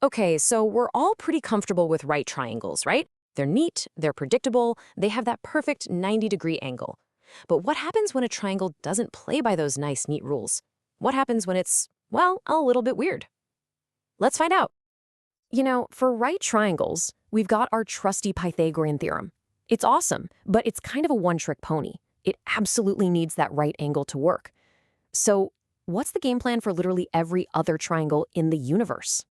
Okay, so we're all pretty comfortable with right triangles, right? They're neat, they're predictable, they have that perfect 90-degree angle. But what happens when a triangle doesn't play by those nice, neat rules? What happens when it's, well, a little bit weird? Let's find out. For right triangles, we've got our trusty Pythagorean theorem. It's awesome, but it's kind of a one-trick pony. It absolutely needs that right angle to work. So, what's the game plan for literally every other triangle in the universe?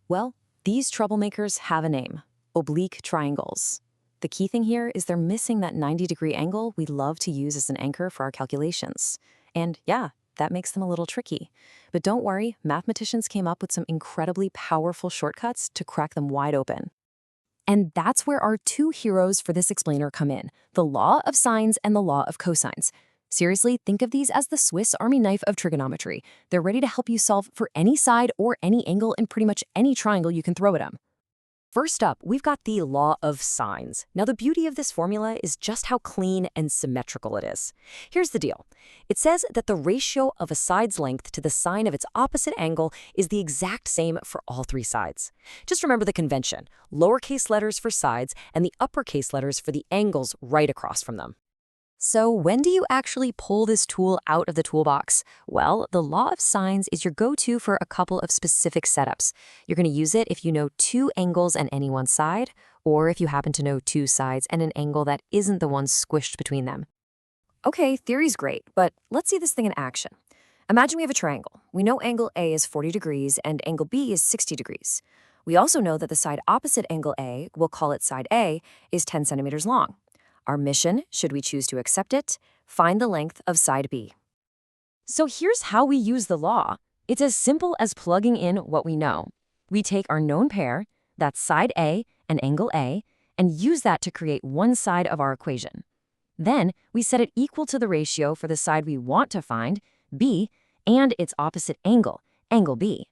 Well, these troublemakers have a name: oblique triangles. The key thing here is they're missing that 90-degree angle we love to use as an anchor for our calculations. And yeah, that makes them a little tricky. But don't worry, mathematicians came up with some incredibly powerful shortcuts to crack them wide open. And that's where our two heroes for this explainer come in: the law of sines and the law of cosines. Seriously, think of these as the Swiss Army knife of trigonometry. They're ready to help you solve for any side or any angle in pretty much any triangle you can throw at them. First up, we've got the law of sines. Now, the beauty of this formula is just how clean and symmetrical it is. Here's the deal. It says that the ratio of a side's length to the sine of its opposite angle is the exact same for all three sides. Just remember the convention: lowercase letters for sides and the uppercase letters for the angles right across from them. So when do you actually pull this tool out of the toolbox? Well, the law of sines is your go-to for a couple of specific setups. You're going to use it if you know two angles and any one side, or if you happen to know two sides and an angle that isn't the one squished between them. Okay, theory's great, but let's see this thing in action. Imagine we have a triangle. We know angle A is 40 degrees and angle B is 60 degrees. We also know that the side opposite angle A, we'll call it side A, is 10 centimeters long. Our mission, should we choose to accept it, find the length of side B. So here's how we use the law. It's as simple as plugging in what we know. We take our known pair, that's side A and angle A, and use that to create one side of our equation. Then we set it equal to the ratio for the side we want to find, B, and its opposite angle, angle B.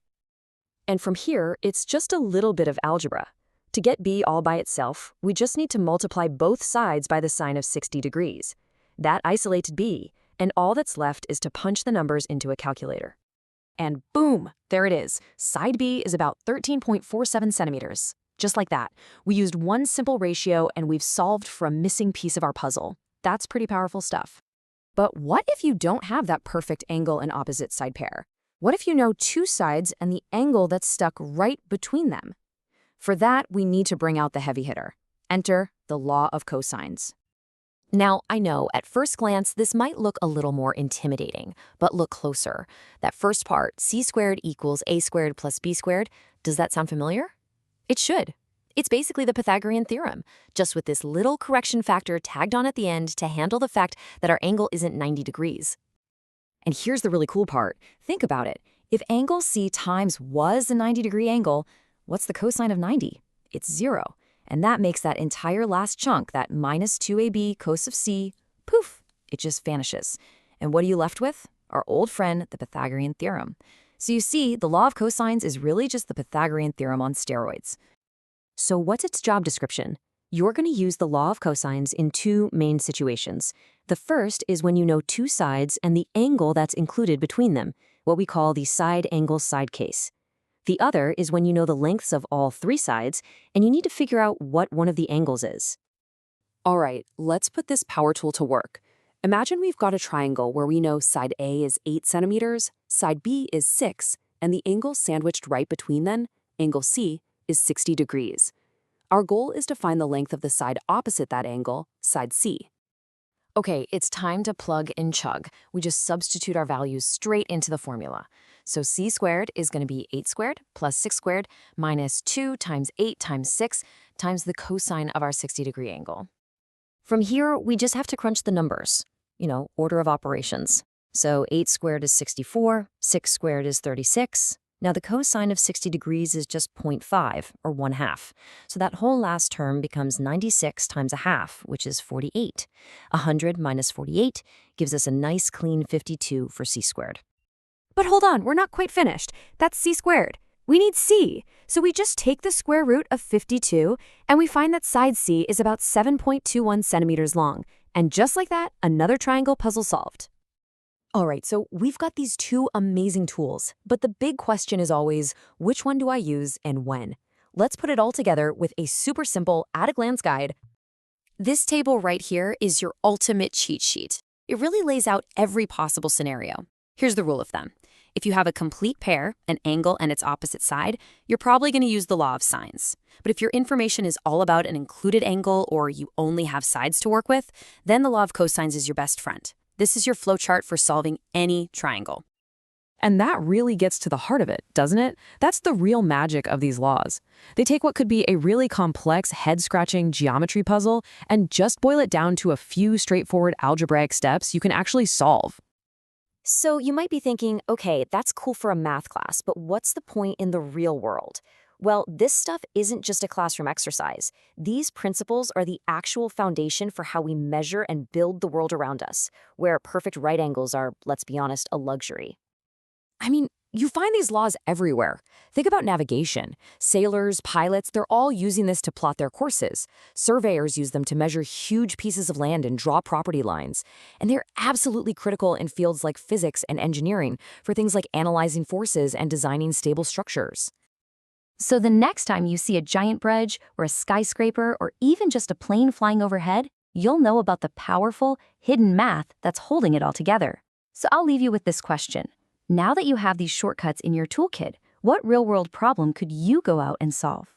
And from here, it's just a little bit of algebra. To get B all by itself, we just need to multiply both sides by the sine of 60 degrees. That isolates B, and all that's left is to punch the numbers into a calculator. And boom, there it is. Side B is about 13.47 centimeters. Just like that. We used one simple ratio and we've solved for a missing piece of our puzzle. That's pretty powerful stuff. But what if you don't have that perfect angle and opposite side pair? What if you know two sides and the angle that's stuck right between them? For that, we need to bring out the heavy hitter. Enter the law of cosines. Now, I know at first glance this might look a little more intimidating, but look closer. That first part, c squared equals a squared plus b squared, does that sound familiar? It should. It's basically the Pythagorean theorem, just with this little correction factor tagged on at the end to handle the fact that our angle isn't 90 degrees. And here's the really cool part. Think about it. If angle C times was a 90-degree angle, what's the cosine of 90? It's 0. And that makes that entire last chunk, that minus 2ab cos of c, poof, it just vanishes. And what are you left with? Our old friend, the Pythagorean theorem. So you see, the law of cosines is really just the Pythagorean theorem on steroids. So what's its job description? You're going to use the law of cosines in two main situations. The first is when you know two sides and the angle that's included between them, what we call the side angle side case. The other is when you know the lengths of all three sides and you need to figure out what one of the angles is. All right, let's put this power tool to work. Imagine we've got a triangle where we know side A is 8 centimeters, side B is 6, and the angle sandwiched right between them, angle C, is 60 degrees. Our goal is to find the length of the side opposite that angle, side C. Okay, it's time to plug and chug. We just substitute our values straight into the formula. So c squared is going to be 8 squared plus 6 squared minus 2 times 8 times 6 times the cosine of our 60-degree angle. From here, we just have to crunch the numbers, order of operations. So 8 squared is 64, 6 squared is 36. Now the cosine of 60 degrees is just 0.5, or 1/2. So that whole last term becomes 96 times a half, which is 48. 100 minus 48 gives us a nice clean 52 for c squared. But hold on, we're not quite finished. That's c squared. We need c. So we just take the square root of 52, and we find that side c is about 7.21 centimeters long. And just like that, another triangle puzzle solved. All right, so we've got these two amazing tools, but the big question is always, which one do I use and when? Let's put it all together with a super simple at-a-glance guide. This table right here is your ultimate cheat sheet. It really lays out every possible scenario. Here's the rule of thumb. If you have a complete pair, an angle and its opposite side, you're probably going to use the law of sines. But if your information is all about an included angle or you only have sides to work with, then the law of cosines is your best friend. This is your flowchart for solving any triangle. And that really gets to the heart of it, doesn't it? That's the real magic of these laws. They take what could be a really complex, head-scratching geometry puzzle and just boil it down to a few straightforward algebraic steps you can actually solve. So you might be thinking, okay, that's cool for a math class, but what's the point in the real world? Well, this stuff isn't just a classroom exercise. These principles are the actual foundation for how we measure and build the world around us, where perfect right angles are, let's be honest, a luxury. I mean, you find these laws everywhere. Think about navigation. Sailors, pilots, they're all using this to plot their courses. Surveyors use them to measure huge pieces of land and draw property lines. And they're absolutely critical in fields like physics and engineering for things like analyzing forces and designing stable structures. So the next time you see a giant bridge or a skyscraper or even just a plane flying overhead, you'll know about the powerful, hidden math that's holding it all together. So I'll leave you with this question. Now that you have these shortcuts in your toolkit, what real-world problem could you go out and solve?